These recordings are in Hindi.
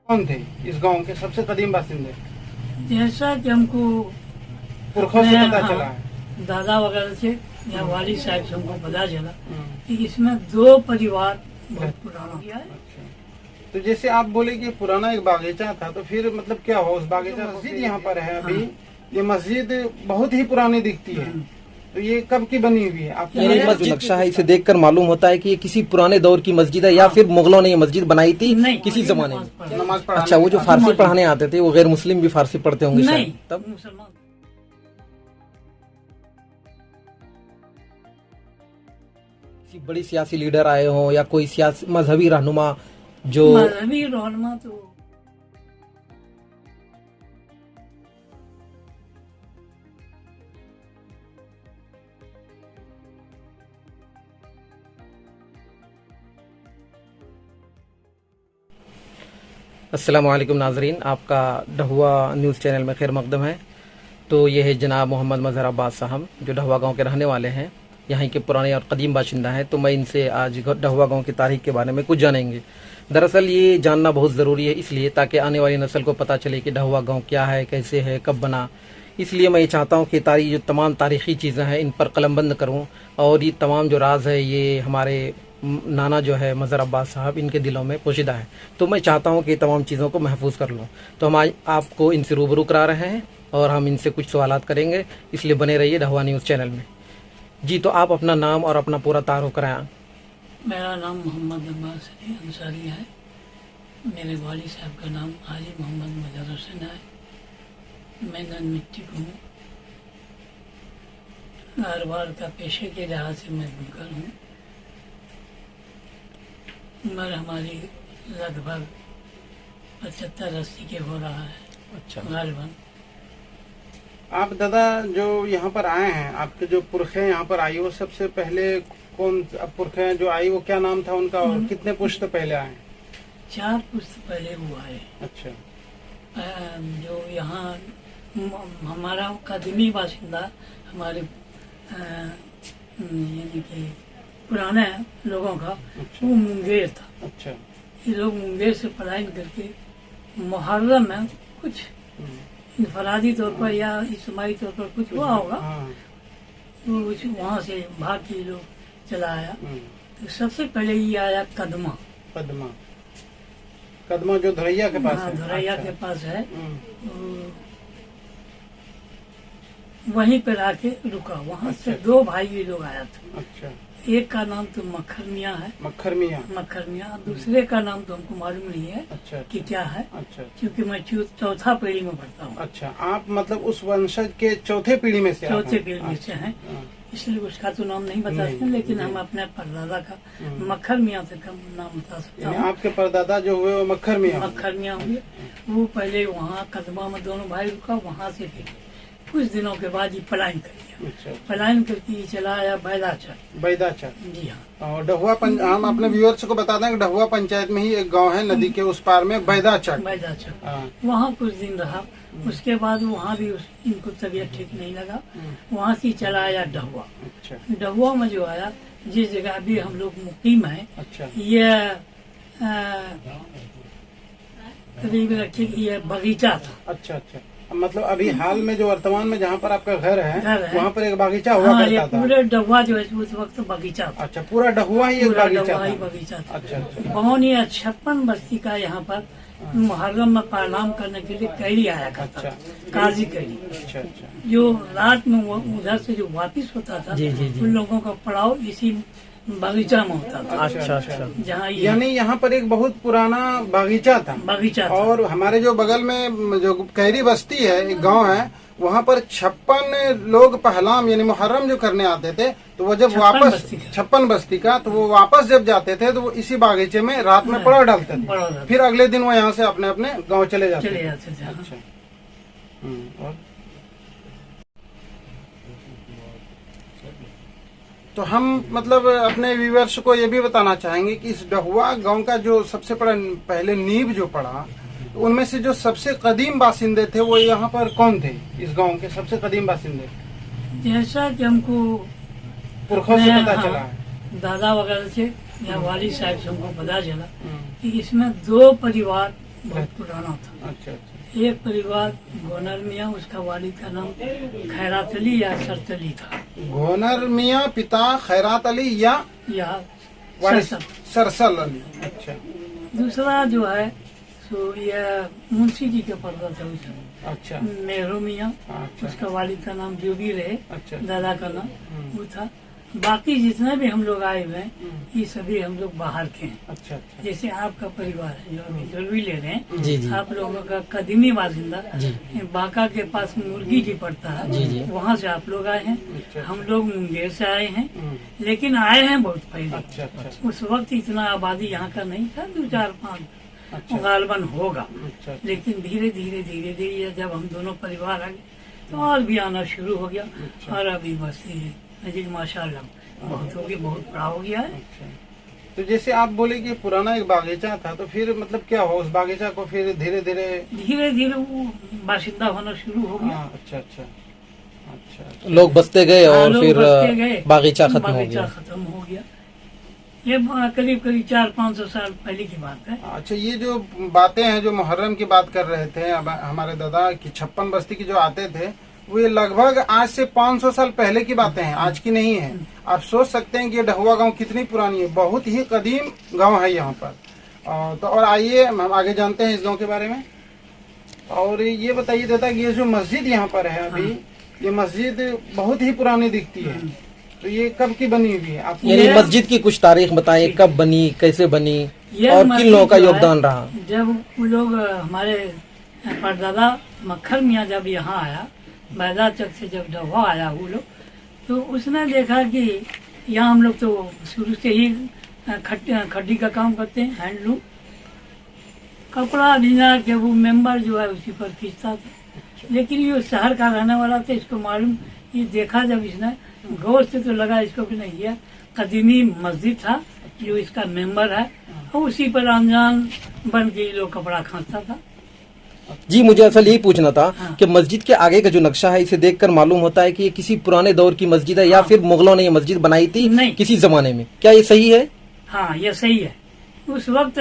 कौन थे इस गांव के सबसे कदीम बासिंदे? जैसा कि हमको पुरखों से अपने, पता हाँ, चला है। दादा वगैरह से या वाली साहब से हमको पता चला कि इसमें दो परिवार बहुत पुराना किया है। अच्छा। तो जैसे आप बोले कि पुराना एक बागीचा था, तो फिर मतलब क्या हो उस बागीचा? मस्जिद यहाँ पर है अभी, ये मस्जिद बहुत ही पुरानी दिखती है, तो ये कब की बनी हुई है आपको? ये जो नक्शा है इसे देखकर मालूम होता है कि ये किसी पुराने दौर की मस्जिद है या फिर मुगलों ने ये मस्जिद बनाई थी किसी जमाने में। नमाज पढ़ाने? अच्छा, वो जो फारसी पढ़ाने आते थे वो गैर मुस्लिम भी फारसी पढ़ते होंगे नहीं, शायद तब। मुसलमान। किसी बड़ी सियासी लीडर आए हों या कोई सियासी मजहबी रहनुमा जो मजहबी रहनुमा तो अस्सलामुअलैकुम नाजरीन, आपका ढहुआ न्यूज़ चैनल में खैर मकदम है। तो ये है जनाब मोहम्मद मजहर अब्बास साहब, जो ढहुआ गांव के रहने वाले हैं, यहाँ के पुराने और कदीम बाशिंदा हैं। तो मैं इनसे आज ढहुआ गांव की तारीख के बारे में कुछ जानेंगे। दरअसल ये जानना बहुत ज़रूरी है, इसलिए ताकि आने वाली नस्ल को पता चले कि ढहुआ गाँव क्या है, कैसे है, कब बना। इसलिए मैं ये चाहता हूँ कि तारीख जो तमाम तारीख़ी चीज़ें हैं इन पर कलमबंद करूँ, और ये तमाम जो राज है ये हमारे नाना जो है मजहर अब्बास साहब, इनके दिलों में पोशीदा है। तो मैं चाहता हूँ कि तमाम चीज़ों को महफूज कर लूँ। तो हम आज आपको इनसे रूबरू करा रहे हैं और हम इनसे कुछ सवालात करेंगे, इसलिए बने रहिए ढहुआ न्यूज़ चैनल में। जी, तो आप अपना नाम और अपना पूरा तारुफ कराएं। मेरा नाम मोहम्मद अब्बास अली अंसारी है। मेरे वाली साहब का नाम हाजी मोहम्मद मजहर हुसैन है। मैं नन मिट्टी को हूँ। कारोबार का पेशे के लिहाज से मैं बुनकर हूँ। उम्र हमारी लगभग 75-80 के हो रहा है। अच्छा, गालिबन। आप दादा जो यहाँ पर आए हैं, आपके जो पुरखे यहाँ पर आई, वो सबसे पहले कौन पुरखे जो आई, वो क्या नाम था उनका और कितने पुश्त पहले आए? 4 पुश्त पहले हुआ है। अच्छा। जो यहाँ हमारा कदीमी बाशिंदा हमारे यानी कि पुराने लोगों का वो मुंगेर था। अच्छा। ये लोग मुंगेर से पलायन करके मुहर्रम में कुछ इनफरादी तौर पर या इज्तिमाई तौर पर कुछ हुआ होगा, तो वहाँ से भाग के लोग चला आया। तो सबसे पहले ये आया कदमा। कदमा, कदमा जो धुरैया के पास है। धुरैया के पास है। तो वहीं पर आके रुका। वहाँ से 2 भाई ये लोग आया था। अच्छा। एक का नाम तो मक्खर मियाँ है। मक्खर मियाँ। मक्खर मियाँ। दूसरे का नाम तो हमको मालूम नहीं है। अच्छा। कि क्या है। अच्छा। क्योंकि मैं चौथा पीढ़ी में पढ़ता हूँ। अच्छा, आप मतलब उस वंशज के चौथे पीढ़ी में से? चौथे पीढ़ी में से हैं, इसलिए उसका तो नाम नहीं बता सकते, लेकिन हम अपने परदादा का मक्खर मियाँ से कम नाम बता सकते हैं। आपके परदादा जो हुए वो मक्खर मियाँ? मक्खर मियाँ हुए। वो पहले वहाँ कदमा में दोनों भाई रुका। वहाँ से फिर कुछ दिनों के बाद ये पलायन कर दिया। अच्छा। पलायन करके ये चला आया बैदाचर। बैदाचर। जी हाँ। और ढहुआ हम अपने व्यूअर्स को बता दें कि ढहुआ पंचायत में ही एक गांव है नदी के उस पार में, बैदाचर। बैदाचर। वहाँ कुछ दिन रहा। उसके बाद वहाँ भी इनको तबीयत ठीक नहीं लगा। वहाँ से चला आया ढहुआ। अच्छा। ढहुआ में जो आया, जिस जगह अभी हम लोग मुकीम है, अच्छा। ये करीब रखिए कि ये बगीचा था। अच्छा। अच्छा, मतलब अभी हाल में जो वर्तमान में जहाँ पर आपका घर है वहाँ पर एक बागीचा हुआ हाँ, करता था? पूरे ढहुआ जो है उस वक्त बगीचा था। अच्छा, पूरा ढहुआ ही एक बागीचा था? बगीचा था। अच्छा। अच्छा। बहुत ही 56 बस्ती का यहाँ पर मुहर्रम में प्रणाम करने के लिए कैदी आया करता था। काजी कैदी। अच्छा। अच्छा। जो रात में वो उधर से जो वापिस होता था, उन लोगों का पड़ाव इसी बगीचा में होता था। अच्छा। अच्छा, जहाँ यानी यहाँ पर एक बहुत पुराना बागीचा था? बगीचा था। और हमारे जो बगल में जो कैरी बस्ती है, एक गांव है, वहाँ पर 56 लोग पहलाम यानी मुहर्रम जो करने आते थे, तो वो जब वापस 56 बस्ती का, तो वो वापस जब जाते थे तो वो इसी बागीचे में रात में पड़ा डालते थे। फिर अगले दिन वो यहाँ से अपने अपने गाँव चले जाते थे। अच्छा। और तो हम मतलब अपने व्यूअर्स को ये भी बताना चाहेंगे कि इस ढहुआ गांव का जो सबसे बड़ा पहले नींव जो पड़ा, तो उनमें से जो सबसे कदीम बासिंदे थे वो यहाँ पर कौन थे? इस गांव के सबसे कदीम बासिंदे? जैसा कि हमको पुरखों से पता चला है। दादा वगैरह से या वाली साहब से हमको पता चला कि इसमें 2 परिवार बहुत पुराना था। अच्छा अच्छा एक परिवार गोनर मियाँ, उसका वालिद का नाम खैरात अली या सरतली था, घोनर मियाँ पिता खैरात अली या या वालिद सरसल। सरसल अली। अच्छा दूसरा जो है सो यह मुंशी जी का पर्दा था उस समय, अच्छा नेहरू मियाँ, अच्छा उसका वालिद का नाम जो भी रहे, अच्छा दादा का नाम वो था। बाकी जितने भी हम लोग आए हुए हैं ये सभी हम लोग बाहर के हैं। अच्छा अच्छा जैसे आपका परिवार है जो अभी जरूरी ले रहे हैं, जी जी आप लोगों का कदीमी बासिंदा जी बांका के पास मुर्गी जी पड़ता है, जी जी। वहाँ से आप लोग आए हैं। अच्छा हम लोग मुंगेर से आए हैं, हम्म, लेकिन आए हैं बहुत पहले। अच्छा अच्छा उस वक्त इतना आबादी यहाँ का नहीं था, 2-4-5 अच्छा गालबन होगा। अच्छा लेकिन धीरे धीरे धीरे धीरे जब हम दोनों परिवार आ गए तो और भी आना शुरू हो गया। और अभी बस ये नजीक माशाल्लाह बहुत हो गया, बहुत बड़ा हो गया है। अच्छा। तो जैसे आप बोले कि पुराना एक बागीचा था, तो फिर मतलब क्या हुआ उस बागीचा को फिर धीरे धीरे? धीरे धीरे वो बाशिंदा होना शुरू हो गया। हाँ, अच्छा अच्छा अच्छा लोग बसते गए हाँ, और लोग फिर बसते गए, बागीचा खत्म हो बागीचा गया। खत्म हो गया। ये करीब करीब 400-500 साल पहले की बात है। अच्छा। ये जो बातें हैं जो मुहर्रम की बात कर रहे थे अब हमारे दादा की 56 बस्ती की जो आते थे, वो ये लगभग आज से 500 साल पहले की बातें हैं, आज की नहीं है। आप सोच सकते हैं कि ये डहुआ गांव कितनी पुरानी है, बहुत ही कदीम गांव है यहाँ पर। तो और आइए हम आगे जानते हैं इस गांव के बारे में। और ये बताइए दादा कि ये जो मस्जिद यहाँ पर है अभी, ये मस्जिद बहुत ही पुरानी दिखती है, तो ये कब की बनी हुई है? आप यानी मस्जिद की कुछ तारीख बताइए, कब बनी, कैसे बनी ये और किन मस्जिद लोगों का जो है, योगदान रहा? जब वो लोग हमारे परदादा मक्खर मियाँ जब यहाँ आया, बैदा चक से जब डहुआ आया वो लोग, तो उसने देखा कि यहाँ हम लोग तो शुरू से ही खड्डी का काम करते हैं, हैंडलूम, कपड़ा ढीला के वो मेंबर जो है उसी पर खींचता था। लेकिन ये शहर का रहने वाला था, इसको मालूम, ये देखा जब इसने गौर से तो लगा इसको कि नहीं, यह कदीमी मस्जिद था जो इसका मेंबर है, और उसी पर अनजान बन के ये लोग कपड़ा खींचता था। जी, मुझे असल यही पूछना था हाँ। कि मस्जिद के आगे का जो नक्शा है, इसे देखकर मालूम होता है कि ये किसी पुराने दौर की मस्जिद है या फिर मुगलों ने ये मस्जिद बनाई थी नहीं। किसी जमाने में। क्या ये सही है? हाँ, ये सही है। उस वक्त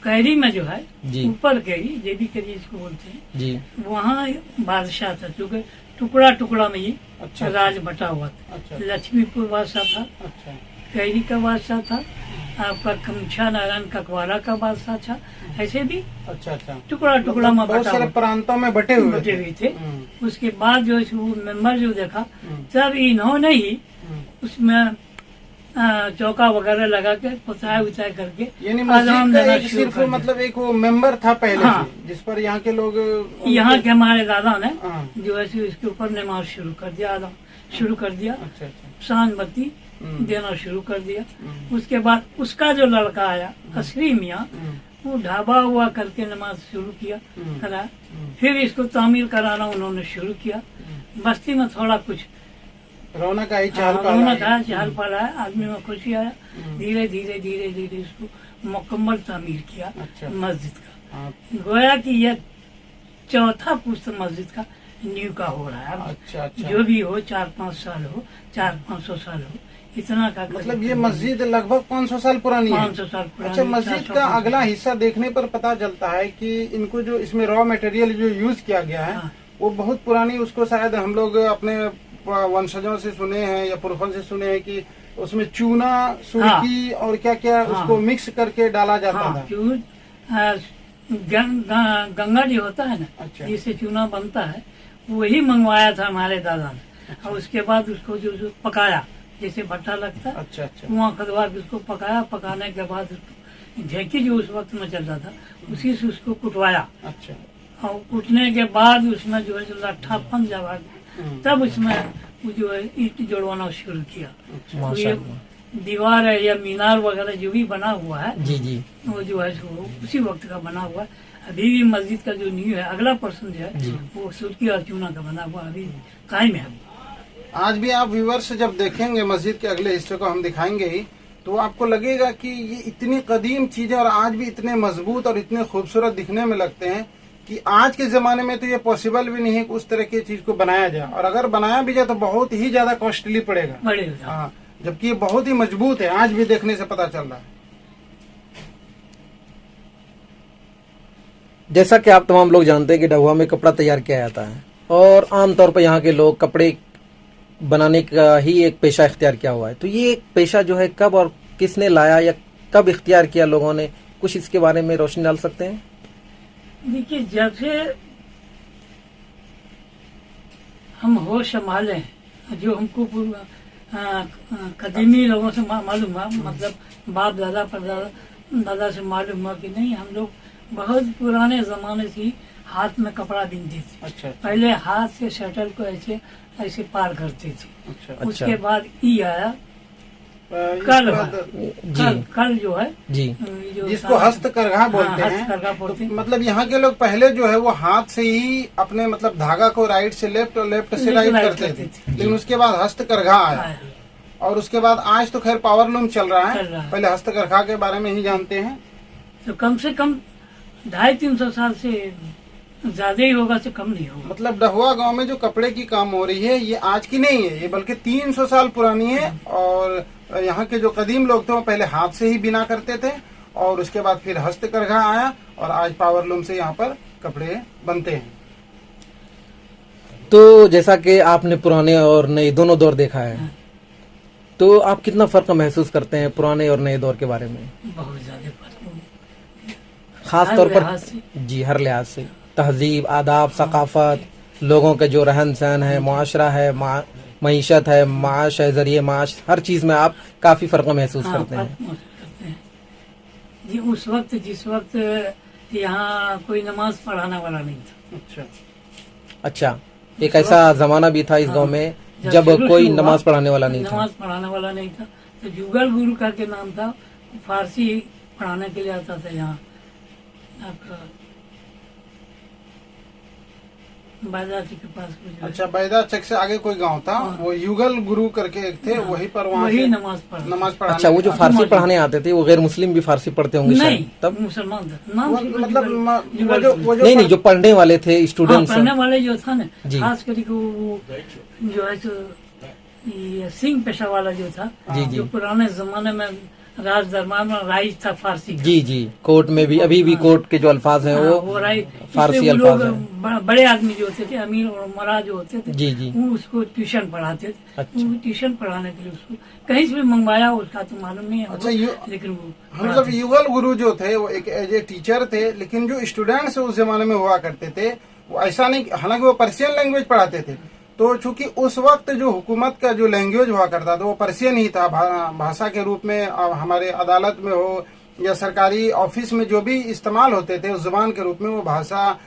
कैरी में जो है, जी। ऊपर कैरी, देवी कैरी इसको बोलते हैं, जी वहाँ बादशाह था, क्योंकि टुकड़ा टुकड़ा में ये अच्छा। राज बटा हुआ था। अच्छा लक्ष्मीपुर बादशाह था, अच्छा कैरी का बादशाह था, आपका कमछा नारायण ककवारा का बादशाह था, ऐसे भी अच्छा अच्छा। टुकड़ा टुकड़ा में बहुत बटा सारे हुआ प्रांतों में बटे हुए बटे थे। हुए थे। हम्म, उसके बाद जो है वो मेंबर जो देखा, हम्म, तब इन्होंने ही हम्म। उसमें चौका वगैरह लगा के पुताई उताई करके यानी आजाम मस्जिद का देना एक शुरू सिर्फ कर दिया। मतलब एक वो मेंबर था पहले हाँ। से, जिस पर यहाँ के लोग यहाँ के हमारे दादा ने हाँ। जो है सो इसके ऊपर नमाज शुरू कर दिया, आदम शुरू कर दिया, अच्छा अच्छा। सांझ बत्ती हम्म। देना शुरू कर दिया। हम्म, उसके बाद उसका जो लड़का आया असरी मियाँ, हम्म, वो ढाबा हुआ करके नमाज शुरू किया, हम्म। कराया। फिर इसको तामीर कराना उन्होंने शुरू किया। बस्ती में थोड़ा कुछ रौनक आई, चहल पहल रौनक आई। आया, चहल पहल आया, आदमी में खुशी आया। धीरे धीरे धीरे धीरे इसको मुकम्मल तामीर किया अच्छा। मस्जिद का। हाँ, गोया कि यह चौथा पुस्त मस्जिद का न्यू का हो रहा है अब। अच्छा अच्छा। जो भी हो, 4-5 साल हो, 400-500 साल हो, इतना का मतलब ये मस्जिद लगभग 500 साल पुरानी है। 500 साल पुरानी। अच्छा, मस्जिद 400 का अगला हिस्सा देखने पर पता चलता है कि इनको जो इसमें रॉ मटेरियल जो यूज किया गया है हाँ। वो बहुत पुरानी, उसको शायद हम लोग अपने वंशजों से सुने हैं या पुरखों से सुने हैं कि उसमें चूना, सुर्खी और क्या क्या हाँ। उसको मिक्स करके डाला जाता हाँ, था। क्यों गंगा जी होता है ना, अच्छा। जिससे चूना बनता है, वही मंगवाया था हमारे दादा ने। और उसके बाद उसको जो पकाया, जैसे भट्टा लगता है, अच्छा अच्छा। कुआं खदवा के उसको पकाया। पकाने के बाद उसको ढेकी जो उस वक्त में चलता था, उसी से उसको कुटवाया। अच्छा। और कुटने के बाद उसमें जो है जो लट्ठापन जब आ गया, तब उसमें वो जो है ईंट जोड़वाना शुरू किया। तो ये दीवार है या मीनार वगैरह जो भी बना हुआ है, जी जी वो जो है सो उसी वक्त का बना हुआ है। अभी भी मस्जिद का जो नींव है, अगला पर्सन जो है वो सुर्खी और चूना का बना हुआ अभी कायम है। अभी आज भी आप व्यूवर्स जब देखेंगे मस्जिद के अगले हिस्से को हम दिखाएंगे ही, तो आपको लगेगा कि ये इतनी कदीम चीजें और आज भी इतने मजबूत और इतने खूबसूरत दिखने में लगते हैं कि आज के जमाने में तो ये पॉसिबल भी नहीं है कि उस तरह की चीज को बनाया जाए, और अगर बनाया भी जाए तो बहुत ही ज्यादा कॉस्टली पड़ेगा। बड़े हो जाओ। हाँ, जबकि ये बहुत ही मजबूत है, आज भी देखने से पता चल रहा है। जैसा कि आप तमाम लोग जानते हैं कि डहुआ में कपड़ा तैयार किया जाता है और आमतौर पर यहाँ के लोग कपड़े बनाने का ही एक पेशा इख्तियार किया हुआ है। तो ये एक पेशा जो है कब और किसने लाया या कब इख्तियार किया लोगों ने, कुछ इसके बारे में रोशनी डाल सकते हैं? देखिए, जब से हम होश संभाले हैं, जो हमको कदीमी लोगों से मालूम हुआ, मतलब बाप दादा परदादा दादा से मालूम हुआ कि नहीं, हम लोग बहुत पुराने जमाने से हाथ में कपड़ा बीनते थे। अच्छा। पहले हाथ से शटल को ऐसे ऐसे पार करते थे। अच्छा। उसके बाद ई आया कल कल जो है जी, जो जिसको हस्तकरघा बोलते हैं। हस्तकरघा बोलते हैं। मतलब यहाँ के लोग पहले जो है वो हाथ से ही अपने मतलब धागा को राइट से लेफ्ट और लेफ्ट से राइट करते थे, लेकिन उसके बाद हस्तकरघा आया और उसके बाद आज तो खैर पावर लूम चल रहा है। पहले हस्तकरघा के बारे में ही जानते हैं। तो कम से कम 250-300 साल से ज्यादा ही होगा, से कम नहीं होगा। मतलब डहुआ गांव में जो कपड़े की काम हो रही है ये आज की नहीं है, ये बल्कि 300 साल पुरानी है। और यहाँ के जो कदीम लोग थे वो पहले हाथ से ही बिना करते थे और उसके बाद फिर हस्तकरघा आया और आज पावर लूम से यहाँ पर कपड़े बनते हैं। तो जैसा कि आपने पुराने और नए दोनों दौर देखा है, तो आप कितना फर्क महसूस करते हैं पुराने और नए दौर के बारे में? बहुत ज्यादा फर्क है, खास हर तौर पर लिहाज से। जी, हर लिहाज से, तहजीब, आदाब, सकाफत, लोगों का जो रहन सहन है, मुआशरा है, मईशत है, माश है, जरिए माश, हर चीज में आप काफी फर्क महसूस करते हैं। फर्क महसूस करते हैं जी। उस वक्त जिस वक्त यहाँ कोई नमाज पढ़ाने वाला नहीं था। अच्छा, एक ऐसा जमाना भी था इस गांव में जब कोई नमाज पढ़ाने वाला नहीं था। नमाज पढ़ाने वाला नहीं था, तो जुगल गुरु का के नाम था, फारसी पढ़ाने के लिए आता था यहाँ। बैदा चक के पास कुछ। अच्छा, बैदा चक से आगे कोई गांव था, वो युगल गुरु करके एक थे, वहीं पर वहाँ वही से नमाज पढ़ाने। अच्छा, वो जो फारसी पढ़ाने आते थे वो गैर मुस्लिम भी फारसी पढ़ते होंगे नहीं, शायद तब? मुसलमान था। नाम मतलब नहीं, जो पढ़ने वाले थे स्टूडेंट्स। पढ़ने वाले जो था ना, जी। खास करके वो जो है तो ये सिंह पेशा वाला जो था, जी, जी। जो पुराने जमाने में राज दरबार में राइज था फारसी का। जी जी, कोर्ट में भी अभी भी कोर्ट के जो अल्फाज हैं वो राइज फारसी अल्फाज हैं। बड़े आदमी जो होते थे, अमीर और उमरा जो होते थे, जी जी, वो उसको ट्यूशन पढ़ाते थे। अच्छा। वो ट्यूशन पढ़ाने के लिए उसको कहीं से भी मंगवाया, उसका तो मालूम नहीं है। अच्छा, लेकिन वो मतलब युगल गुरु जो थे वो एक एज ए टीचर थे, लेकिन जो स्टूडेंट्स उस जमाने में हुआ करते थे वो ऐसा नहीं, हालांकि वो पर्शियन लैंग्वेज पढ़ाते थे। तो चूंकि उस वक्त जो हुकूमत का जो लैंग्वेज हुआ करता था वो पर्शियन ही था, भाषा के रूप में हमारे अदालत में हो या सरकारी ऑफिस में जो भी इस्तेमाल होते थे उस जुबान के रूप में वो भाषा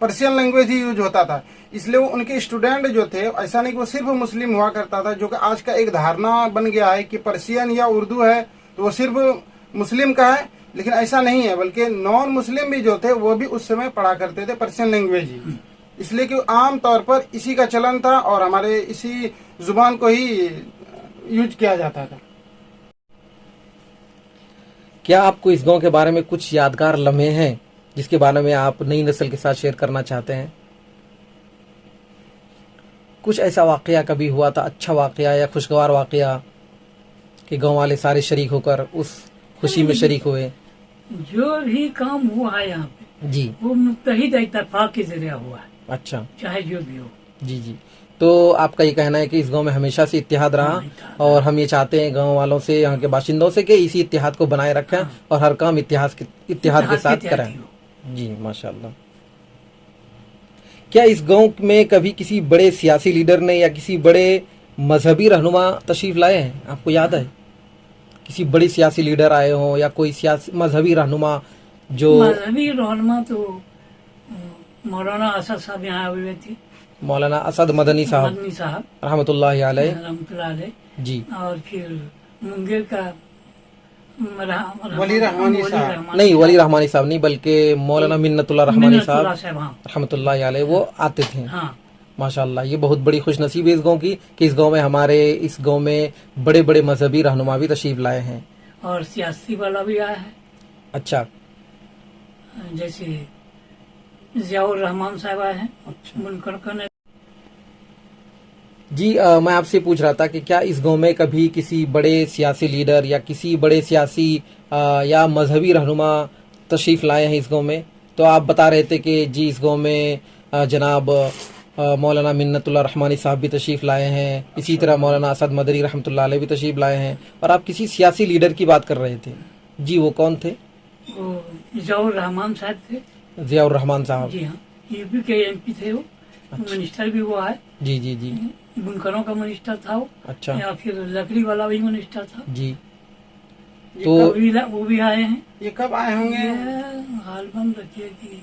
पर्शियन लैंग्वेज ही यूज होता था। इसलिए वो उनके स्टूडेंट जो थे, ऐसा नहीं कि वो सिर्फ मुस्लिम हुआ करता था, जो कि आज का एक धारणा बन गया है कि पर्शियन या उर्दू है तो वो सिर्फ मुस्लिम का है, लेकिन ऐसा नहीं है, बल्कि नॉन मुस्लिम भी जो थे वो भी उस समय पढ़ा करते थे पर्शियन लैंग्वेज ही। इसलिए कि आम तौर पर इसी का चलन था और हमारे इसी जुबान को ही यूज किया जाता था। क्या आपको इस गांव के बारे में कुछ यादगार लम्हे हैं जिसके बारे में आप नई नस्ल के साथ शेयर करना चाहते हैं? कुछ ऐसा वाकया कभी हुआ था, अच्छा वाकया या खुशगवार वाकया, कि गांव वाले सारे शरीक होकर उस खुशी में शरीक हुए? जो भी काम हुआ है यहाँ पे जी, वो मुत्तहिद इत्तेफाक के जरिए हुआ है, अच्छा, चाहे जो भी हो। जी जी। तो आपका ये कहना है कि इस गांव में हमेशा से इत्तेहाद रहा और हम ये चाहते हैं गांव वालों से, यहाँ के बाशिंदों से, कि इसी इत्तेहाद को बनाए रखें और हर काम इत्तेहाद के साथ करें। जी, माशाल्लाह। क्या इस गांव में कभी किसी बड़े सियासी लीडर ने या किसी बड़े मजहबी रहनुमा तशरीफ लाए हैं? आपको याद है किसी बड़ी सियासी लीडर आए हों या कोई सियासी मजहबी रहनुमा? जो मजहबी रहनुमा तो मौलाना असद साहब यहाँ हुए थे, मौलाना असद मदनी साहब रहमतुल्लाहि अलैह जी, और फिर मुंगेर का वली रहमानी साहब, नहीं वली रहमानी साहब नहीं, बल्कि मौलाना मिन्नतुल्लाह रहमानी साहब हाँ। रहमतुल्लाहि अलैह वो आते थे। हाँ। माशाल्लाह, ये बहुत बड़ी खुशनसीब है इस गांव की कि इस गांव में हमारे इस गांव में बड़े बड़े मजहबी रहनुमा भी तशरीफ लाए हैं और सियासी वाला भी आया है। अच्छा, जैसे जियाउर रहमान साहब आए हैं। अच्छा। जी, मैं आपसे पूछ रहा था कि क्या इस गांव में कभी किसी बड़े सियासी लीडर या किसी बड़े सियासी या मजहबी रहनुमा तशरीफ लाए हैं इस गांव में तो आप बता रहे थे कि जी इस गांव में जनाब मौलाना मिन्नतुल्लाह रहमानी साहब भी तशरीफ लाए हैं, इसी तरह मौलाना असद मदरी रहमतुल्लाह अलैह भी तशरीफ लाए हैं, और आप किसी सियासी लीडर की बात कर रहे थे। जी वो कौन थे? वो जियाउर रहमान साहब थे। जियाउर रहमान साहब। जी हाँ, यूपी के एमपी थे वो। मिनिस्टर भी हुआ है। जी जी जी। बुनकरों का मिनिस्टर था वो। अच्छा। या फिर लकड़ी वाला भी मिनिस्टर था। जी। ये तो वो भी आए हैं। ये कब आए होंगे? हाल बन रखिए कि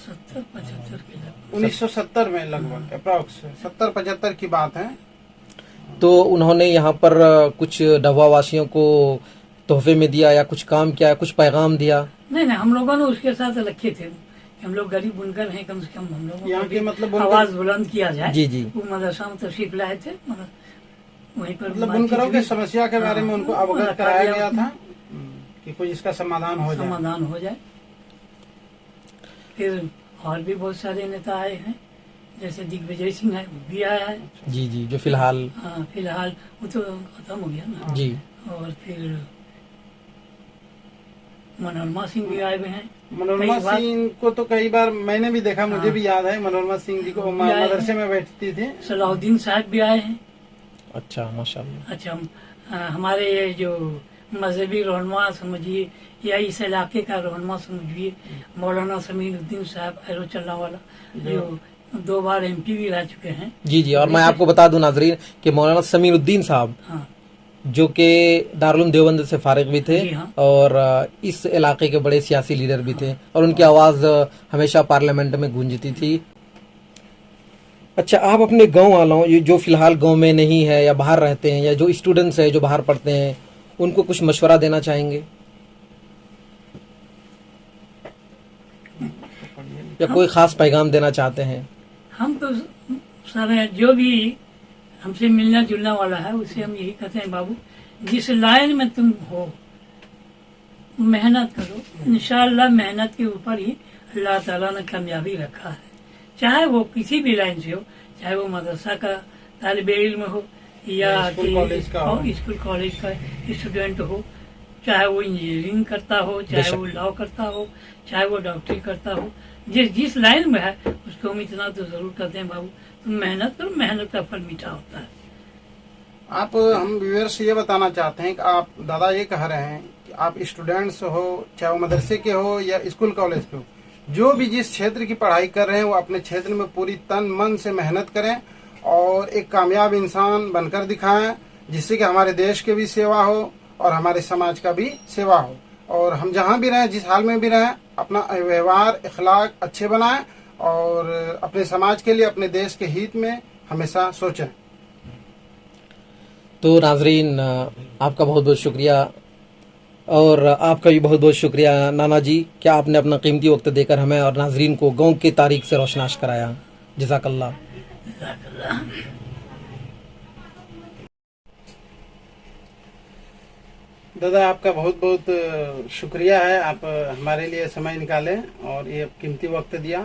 70-75 के लगभग। 1970 में लगभग अप्रॉक्स 70-75 की बात है। तो उन्होंने यहाँ पर कुछ डहवा वासियों को तोहफे में दिया या कुछ काम किया, कुछ पैगाम दिया? नहीं, हम लोगों ने उसके साथ रखे थे। हम लोग गरीब बुनकर हैं, कम से कम हम लोगों यहाँ को के भी मतलब आवाज बुलंद किया जाए। जी जी। वो मदरसा में तशरीफ लाए थे, वहीं पर मतलब बुनकरों की समस्या के बारे में उनको अवगत रखा कराया गया गया था कि कोई इसका समाधान हो जाए। समाधान हो जाए। फिर और भी बहुत सारे नेता आए हैं, जैसे दिग्विजय सिंह है, वो भी आया है। जी जी, जो फिलहाल हाँ, फिलहाल वो तो खत्म हो गया ना। जी। और फिर मनोरमा सिंह भी आए हुए हैं। मनोरमा कई बार- सिंह को तो कई बार मैंने भी देखा, मुझे भी याद है। मनोरमा सिंह जी को भी आए हैं। मदरसे में बैठती थी। सलाउद्दीन साहब भी आए हैं। अच्छा, माशाल्लाह। अच्छा, हमारे ये जो मजहबी रहनुमा समझिए या इस इलाके का रहनुमा समझिए, मौलाना समीरुद्दीन साहब एरो चलना वाला, जो 2 बार एमपी भी रह चुके हैं। जी जी। और मैं आपको बता दूं नाजरीन कि मौलाना समीरुद्दीन साहब हाँ, जो कि दारुल देवबंद से फारिग भी थे, जी हाँ। और इस इलाके के बड़े सियासी लीडर भी थे, और उनकी आवाज हमेशा पार्लियामेंट में गूंजती थी। अच्छा, आप अपने गांव वालों, ये जो फिलहाल गांव में नहीं है या बाहर रहते हैं, या जो स्टूडेंट्स है जो बाहर पढ़ते हैं, उनको कुछ मशवरा देना चाहेंगे या कोई खास पैगाम देना चाहते हैं? हम तो सर जो भी हमसे मिलना जुलना वाला है उससे हम यही कहते हैं, बाबू जिस लाइन में तुम हो मेहनत करो, इंशाअल्लाह मेहनत के ऊपर ही अल्लाह ताला ने कामयाबी रखा है। चाहे वो किसी भी लाइन से हो, चाहे वो मदरसा का तालिबे इल्म हो या स्कूल कॉलेज का हो। स्कूल कॉलेज का स्टूडेंट हो, चाहे वो इंजीनियरिंग करता हो, चाहे बेशक। वो लॉ करता हो, चाहे वो डॉक्टरी करता हो, जिस लाइन में है उसको हम इतना तो जरूर कहते हैं, बाबू तुम मेहनत करो, मेहनत का फल मीठा होता है। आप हम व्यूअर्स से ये बताना चाहते हैं कि आप दादा ये कह रहे हैं कि आप स्टूडेंट्स हो, चाहे वो मदरसे के हो या स्कूल कॉलेज के हो, जो भी जिस क्षेत्र की पढ़ाई कर रहे हैं वो अपने क्षेत्र में पूरी तन मन से मेहनत करें और एक कामयाब इंसान बनकर दिखाएं, जिससे कि हमारे देश की भी सेवा हो और हमारे समाज का भी सेवा हो। और हम जहाँ भी रहें, जिस हाल में भी रहें, अपना व्यवहार इखलाक अच्छे बनाएं और अपने समाज के लिए, अपने देश के हित में हमेशा सोचें। तो नाजरीन, आपका बहुत बहुत शुक्रिया, और आपका भी बहुत बहुत शुक्रिया नाना जी, क्या आपने अपना कीमती वक्त देकर हमें और नाजरीन को गांव की तारीख से रोशनाश कराया। जज़ाकल्लाह। दादा आपका बहुत बहुत शुक्रिया है, आप हमारे लिए समय निकाले और ये कीमती वक्त दिया।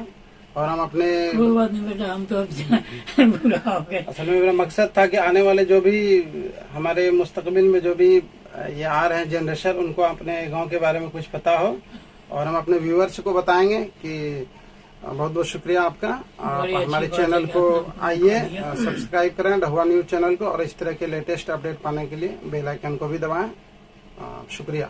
और हम अपने कोई बात नहीं बेटा, हम तो अब बुरा हो गए। असल में मेरा मकसद था कि आने वाले जो भी हमारे मुस्तकबिल में जो भी ये आ रहे हैं जनरेशन, उनको अपने गांव के बारे में कुछ पता हो, और हम अपने व्यूअर्स को बताएंगे कि बहुत बहुत शुक्रिया आपका। आप बड़ी अच्छी हमारे बात है चैनल कि को आपने आइए, दिया। सब्सक्राइब करें ढहुआ न्यूज चैनल को, और इस तरह के लेटेस्ट अपडेट पाने के लिए बेल आइकन को भी दबाएं। शुक्रिया।